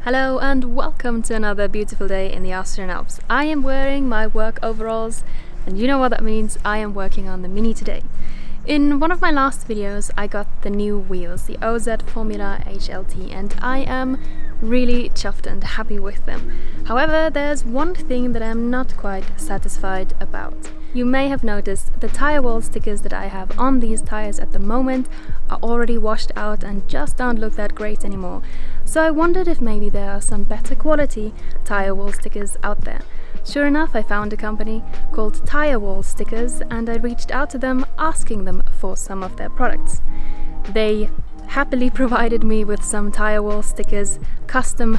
Hello and welcome to another beautiful day in the Austrian Alps. I am wearing my work overalls and you know what that means, I am working on the Mini today. In one of my last videos I got the new wheels, the OZ Formula HLT, and I am really chuffed and happy with them. However, there's one thing that I'm not quite satisfied about. You may have noticed the Tyrewall stickers that I have on these tires at the moment are already washed out and just don't look that great anymore. So I wondered if maybe there are some better quality Tyrewall stickers out there. Sure enough, I found a company called Tyrewallstickers and I reached out to them asking them for some of their products. They happily provided me with some Tyrewall stickers, custom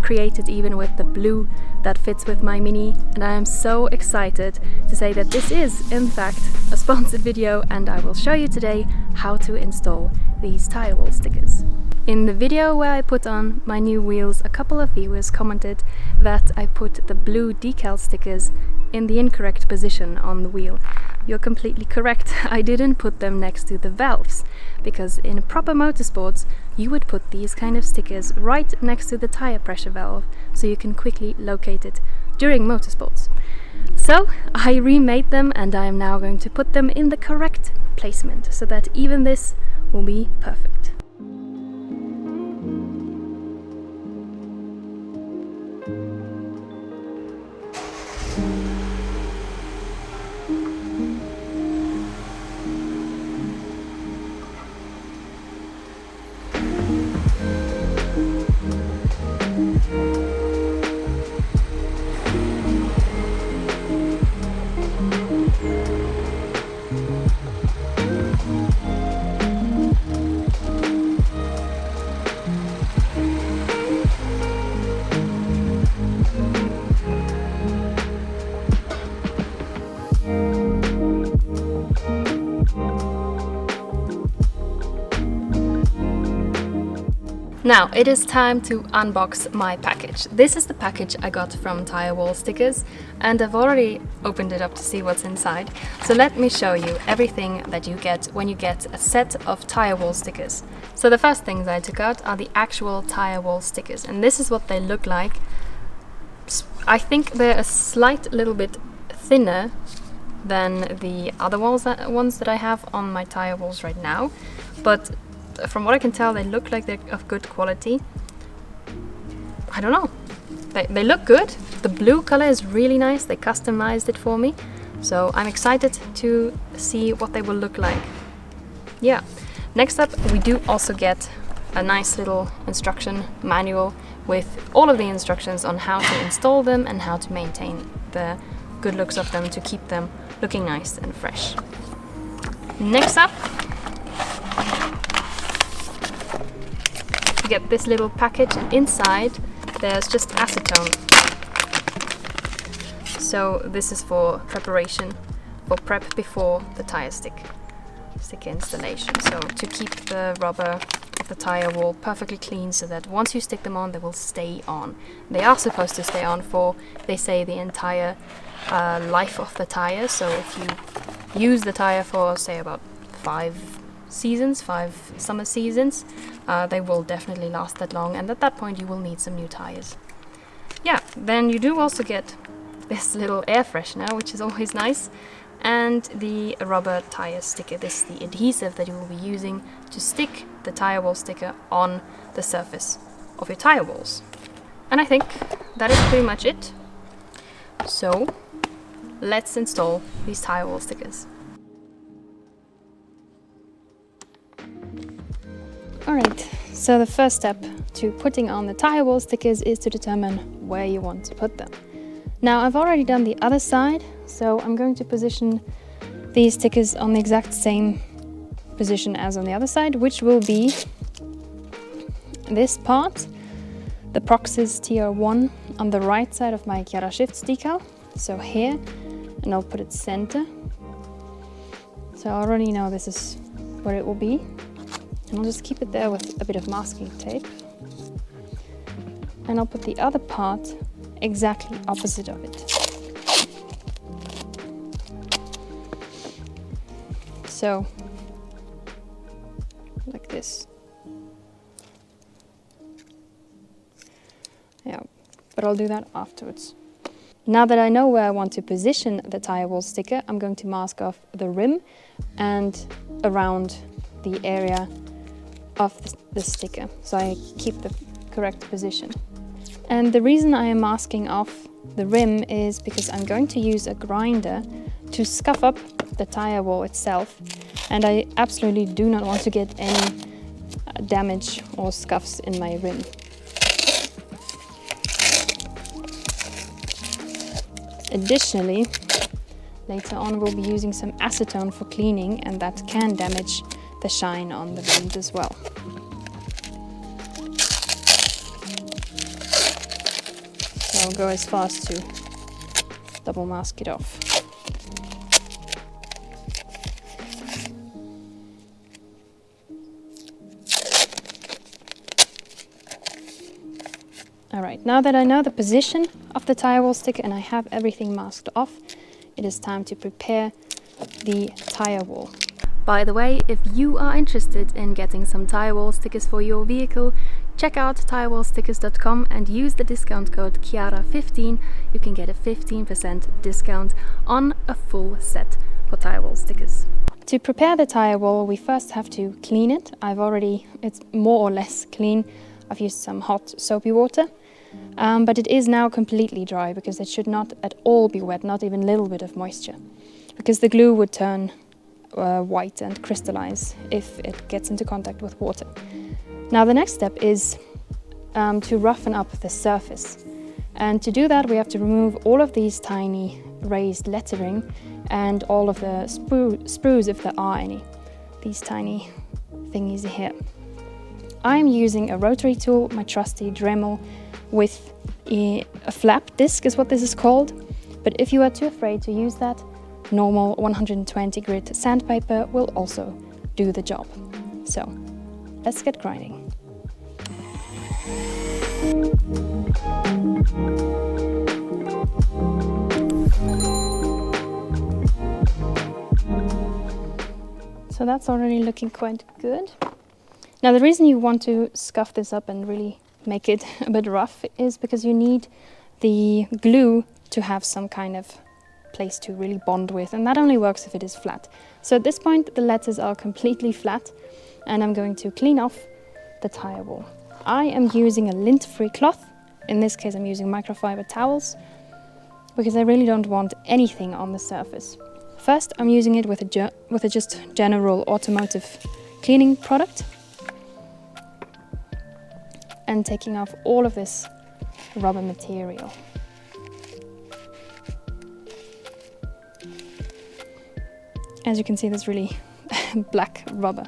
created even with the blue that fits with my Mini, and I am so excited to say that this is in fact a sponsored video and I will show you today how to install these Tyrewall stickers. In the video where I put on my new wheels, a couple of viewers commented that I put the blue decal stickers in the incorrect position on the wheel. You're completely correct, I didn't put them next to the valves, because in proper motorsports you would put these kind of stickers right next to the tire pressure valve so you can quickly locate it during motorsports. So I remade them and I am now going to put them in the correct placement so that even this will be perfect. Now it is time to unbox my package. This is the package I got from Tyrewallstickers and I've already opened it up to see what's inside. So let me show you everything that you get when you get a set of Tyrewall stickers. So the first things I took out are the actual Tyrewall stickers, and this is what they look like. I think they're a slight little bit thinner than the other ones that I have on my Tyrewalls right now, but from what I can tell, they look like they're of good quality. I don't know. They look good. The blue color is really nice. They customized it for me. So I'm excited to see what they will look like. Yeah. Next up, we do also get a nice little instruction manual with all of the instructions on how to install them and how to maintain the good looks of them to keep them looking nice and fresh. Next up, get this little package, and inside there's just acetone. So this is for preparation, for prep before the tire sticker installation. So to keep the rubber of the tire wall perfectly clean so that once you stick them on, they will stay on. They are supposed to stay on for, they say, the entire life of the tire. So if you use the tire for, say, about 5 summer seasons, they will definitely last that long, and at that point you will need some new tires. Yeah, then you do also get this little air freshener, which is always nice, and the rubber tire sticker. This is the adhesive that you will be using to stick the Tyrewall sticker on the surface of your tire walls. And I think that is pretty much it. So let's install these Tyrewall stickers. Alright, so the first step to putting on the Tyrewall stickers is to determine where you want to put them. Now I've already done the other side, so I'm going to position these stickers on the exact same position as on the other side, which will be this part, the Proxys TR1 on the right side of my KiaraShifts decal, so here, and I'll put it center. So I already know this is where it will be. And I'll just keep it there with a bit of masking tape. And I'll put the other part exactly opposite of it. So, like this. Yeah, but I'll do that afterwards. Now that I know where I want to position the Tyrewall sticker, I'm going to mask off the rim and around the area of the sticker, so I keep the correct position. And the reason I am masking off the rim is because I'm going to use a grinder to scuff up the Tyrewall itself, and I absolutely do not want to get any damage or scuffs in my rim. Additionally, later on we'll be using some acetone for cleaning, and that can damage the shine on the rims as well. So I'll go as far as to double mask it off. Alright, now that I know the position of the Tyrewall sticker and I have everything masked off, it is time to prepare the Tyrewall. By the way, if you are interested in getting some Tyrewall stickers for your vehicle, check out Tyrewallstickers.com and use the discount code KIARA15. You can get a 15% discount on a full set for Tyrewall stickers. To prepare the Tyrewall, we first have to clean it. It's more or less clean. I've used some hot soapy water, but it is now completely dry because it should not at all be wet, not even a little bit of moisture, because the glue would turn white and crystallize if it gets into contact with water. Now the next step is to roughen up the surface, and to do that we have to remove all of these tiny raised lettering and all of the sprues if there are any, these tiny thingies here. I'm using a rotary tool, my trusty Dremel, with a flap disc is what this is called, but if you are too afraid to use that, normal 120 grit sandpaper will also do the job. So let's get grinding. So that's already looking quite good. Now the reason you want to scuff this up and really make it a bit rough is because you need the glue to have some kind of place to really bond with, and that only works if it is flat. So at this point the letters are completely flat, and I'm going to clean off the Tyrewall. I am using a lint-free cloth. In this case I'm using microfibre towels because I really don't want anything on the surface. First I'm using it with a just general automotive cleaning product and taking off all of this rubber material. As you can see, there's really black rubber.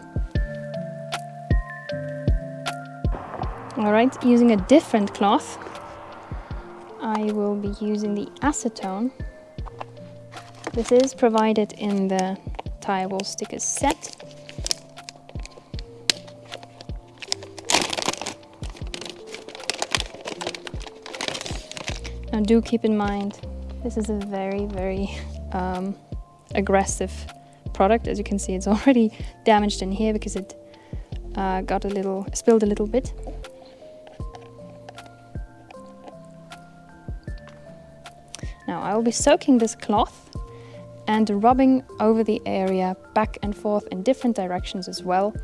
Alright, using a different cloth, I will be using the acetone. This is provided in the Tyrewall stickers set. Now do keep in mind, this is a very, very aggressive product. As you can see, it's already damaged in here because it spilled a little bit. Now I will be soaking this cloth and rubbing over the area back and forth in different directions as well,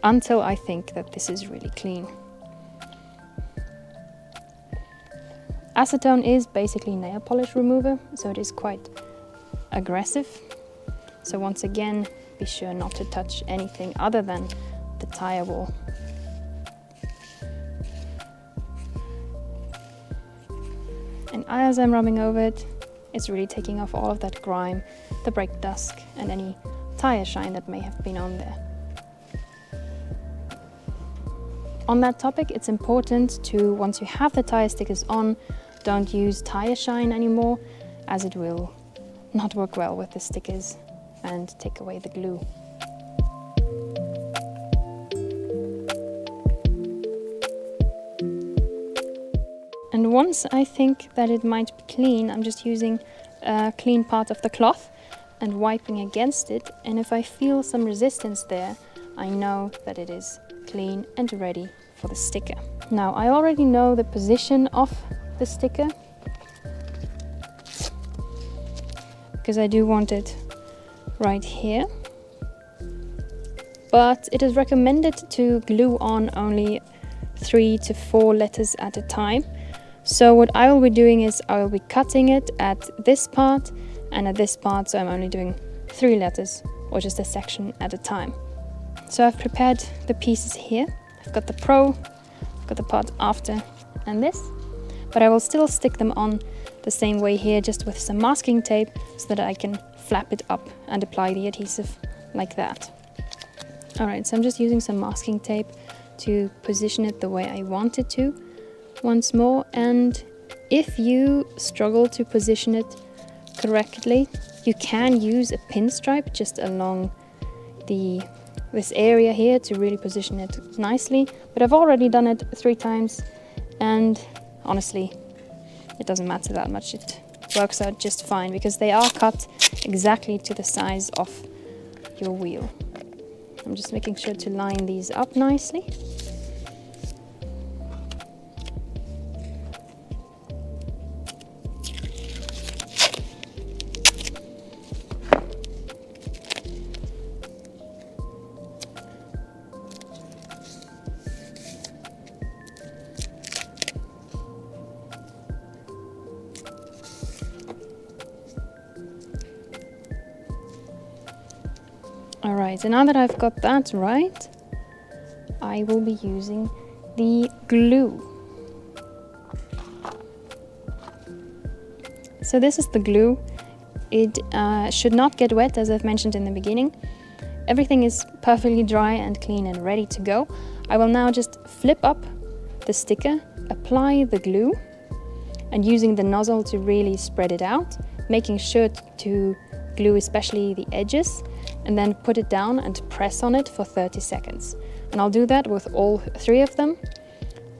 until I think that this is really clean. Acetone is basically nail polish remover, so it is quite aggressive. So once again, be sure not to touch anything other than the Tyrewall. And as I'm rubbing over it, it's really taking off all of that grime, the brake dust, and any tire shine that may have been on there. On that topic, it's important to, once you have the tire stickers on, don't use tire shine anymore, as it will not work well with the stickers and take away the glue. And once I think that it might be clean, I'm just using a clean part of the cloth and wiping against it, and if I feel some resistance there, I know that it is clean and ready for the sticker. Now I already know the position of the sticker because I do want it right here, but it is recommended to glue on only 3 to 4 letters at a time. So what I will be doing is I will be cutting it at this part and at this part, so I'm only doing 3 letters or just a section at a time. So I've prepared the pieces here. I've got the Pro, I've got the part after and this, but I will still stick them on the same way here, just with some masking tape so that I can flap it up and apply the adhesive like that. Alright, so I'm just using some masking tape to position it the way I want it to once more, and if you struggle to position it correctly, you can use a pinstripe just along this area here to really position it nicely, but I've already done it 3 times and honestly it doesn't matter that much. It works out just fine because they are cut exactly to the size of your wheel. I'm just making sure to line these up nicely. Alright, so now that I've got that right, I will be using the glue. So this is the glue. It should not get wet, as I've mentioned in the beginning. Everything is perfectly dry and clean and ready to go. I will now just flip up the sticker, apply the glue, and using the nozzle to really spread it out, making sure to glue especially the edges, and then put it down and press on it for 30 seconds. And I'll do that with all 3 of them,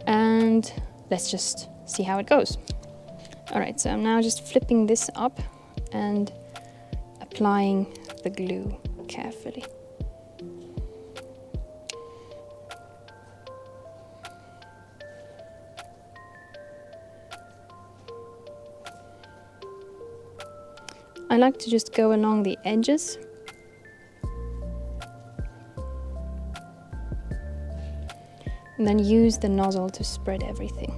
and let's just see how it goes. Alright, so I'm now just flipping this up and applying the glue carefully. I like to just go along the edges and then use the nozzle to spread everything.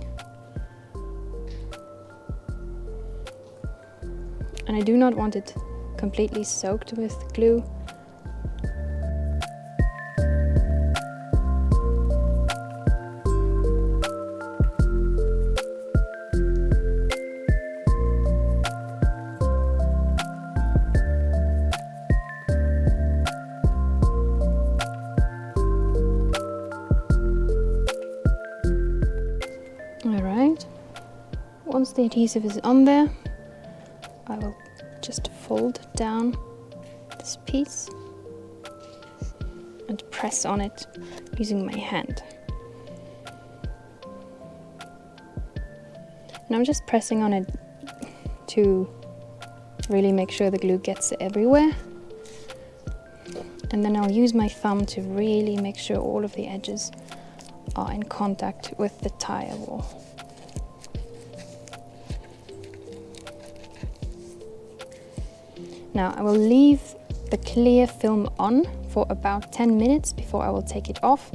And I do not want it completely soaked with glue. Alright, once the adhesive is on there, I will just fold down this piece and press on it using my hand. And I'm just pressing on it to really make sure the glue gets everywhere. And then I'll use my thumb to really make sure all of the edges are in contact with the Tyrewall. Now I will leave the clear film on for about 10 minutes before I will take it off,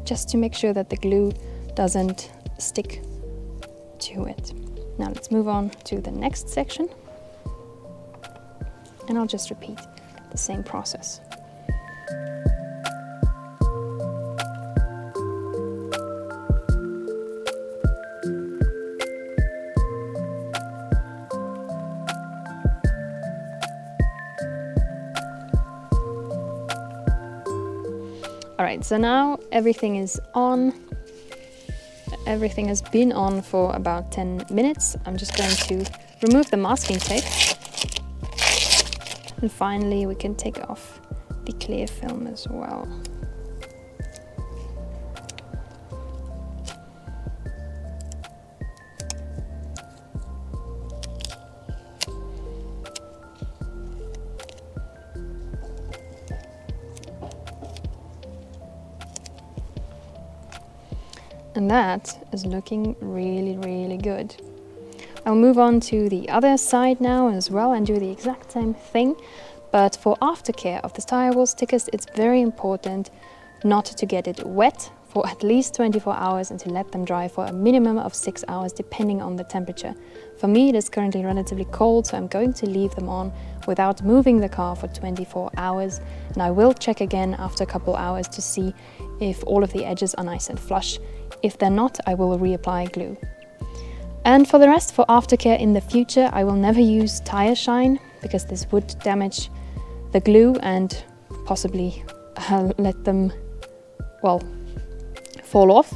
just to make sure that the glue doesn't stick to it. Now let's move on to the next section, and I'll just repeat the same process. Alright, so now everything is on. Everything has been on for about 10 minutes. I'm just going to remove the masking tape. And finally we can take off the clear film as well. And that is looking really, really good. I'll move on to the other side now as well and do the exact same thing. But for aftercare of the Tyrewall stickers, it's very important not to get it wet for at least 24 hours and to let them dry for a minimum of 6 hours depending on the temperature. For me, it is currently relatively cold, so I'm going to leave them on without moving the car for 24 hours. And I will check again after a couple hours to see if all of the edges are nice and flush. If they're not, I will reapply glue. And for the rest, for aftercare in the future, I will never use tire shine because this would damage the glue and possibly let them, well, fall off.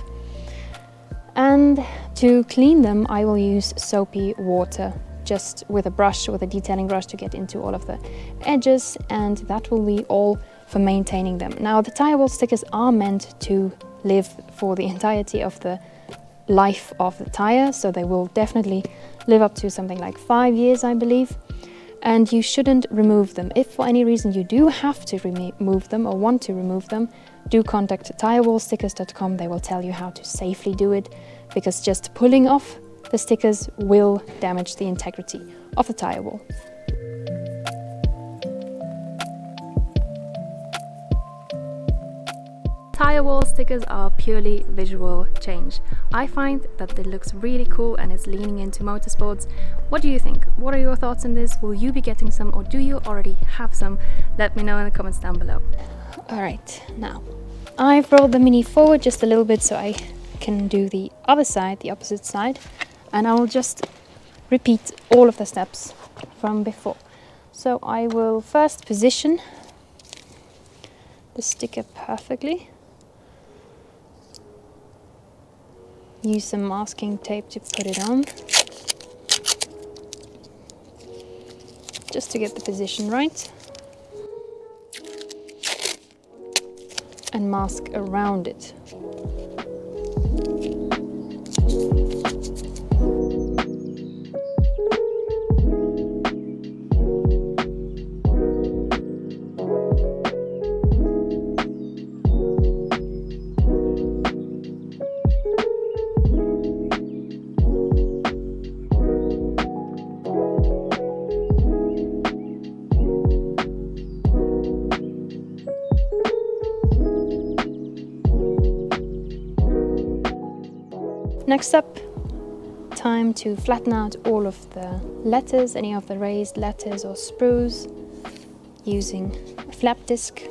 And to clean them, I will use soapy water, just with a brush, with a detailing brush, to get into all of the edges, and that will be all for maintaining them. Now, the Tyrewall stickers are meant to live for the entirety of the life of the tire, so they will definitely live up to something like 5 years, I believe. And you shouldn't remove them. If for any reason you do have to remove them or want to remove them, do contact Tyrewallstickers.com. They will tell you how to safely do it, because just pulling off the stickers will damage the integrity of the tire wall. Tyrewall stickers are purely visual change. I find that it looks really cool and it's leaning into motorsports. What do you think? What are your thoughts on this? Will you be getting some, or do you already have some? Let me know in the comments down below. Alright, now I've rolled the Mini forward just a little bit so I can do the other side, the opposite side, and I will just repeat all of the steps from before. So I will first position the sticker perfectly. Use some masking tape to put it on, just to get the position right, and mask around it. Next up, time to flatten out all of the letters, any of the raised letters or sprues, using a flap disc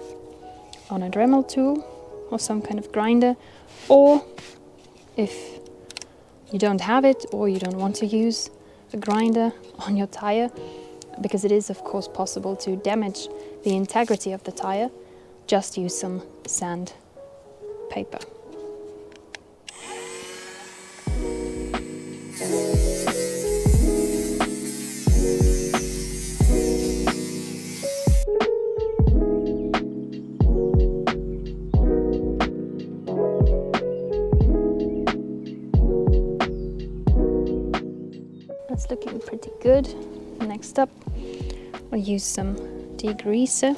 on a Dremel tool or some kind of grinder, or if you don't have it or you don't want to use a grinder on your tire, because it is of course possible to damage the integrity of the tire, just use some sandpaper. That's looking pretty good. Next up, we'll use some degreaser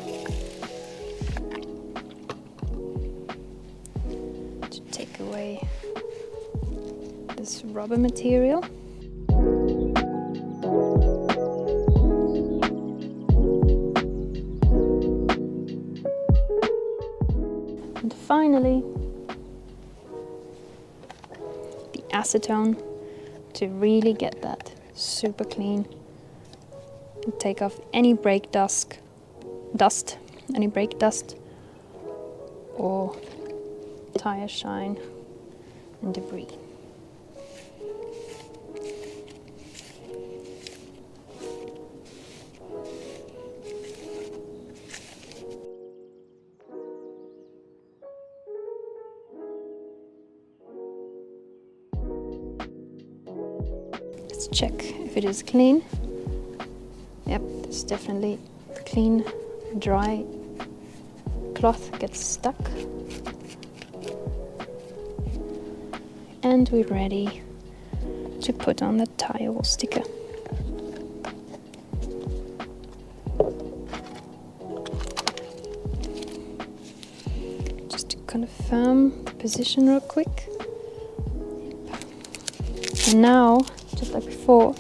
to take away this rubber material. And finally, the acetone to really get that super clean and take off any brake dust, any brake dust or tire shine and debris. Let's check if it is clean. Yep, it's definitely clean. Dry cloth gets stuck. And we're ready to put on the Tyrewall sticker. Just to confirm the position real quick. And now, just like before,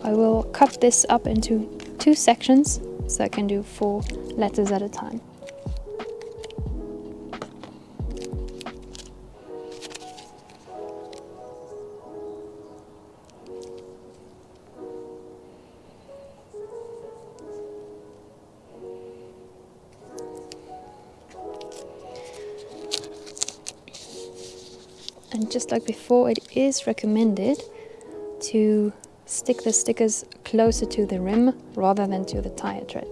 I will cut this up into 2 sections so I can do 4 letters at a time. And just like before, it is recommended to stick the stickers closer to the rim rather than to the tire tread.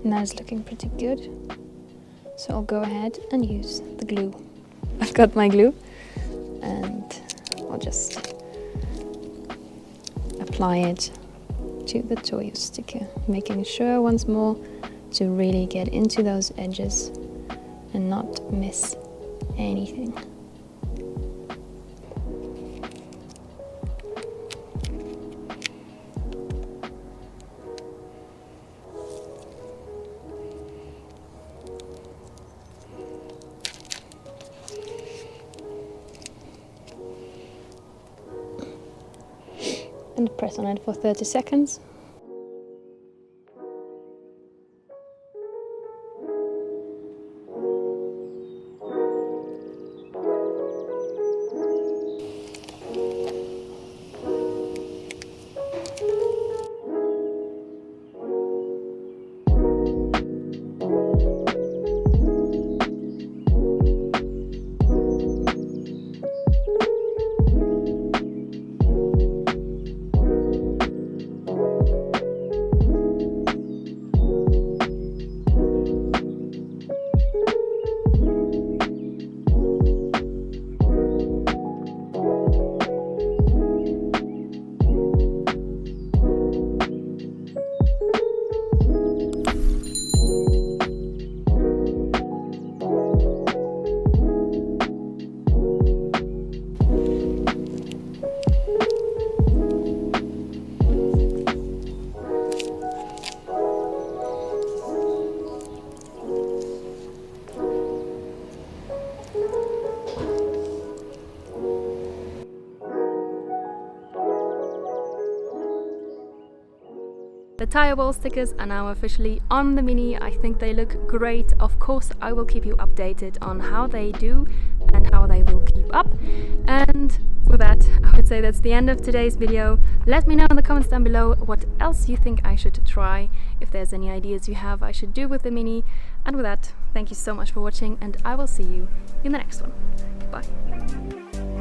Now it's looking pretty good, so I'll go ahead and use the glue. I've got my glue and I'll just apply it to the Toyo sticker, making sure once more to really get into those edges and not miss anything. And press on it for 30 seconds. The Tyrewall stickers are now officially on the Mini. I think they look great. Of course, I will keep you updated on how they do and how they will keep up. And with that, I would say that's the end of today's video. Let me know in the comments down below what else you think I should try, if there's any ideas you have I should do with the Mini. And with that, thank you so much for watching, and I will see you in the next one. Bye.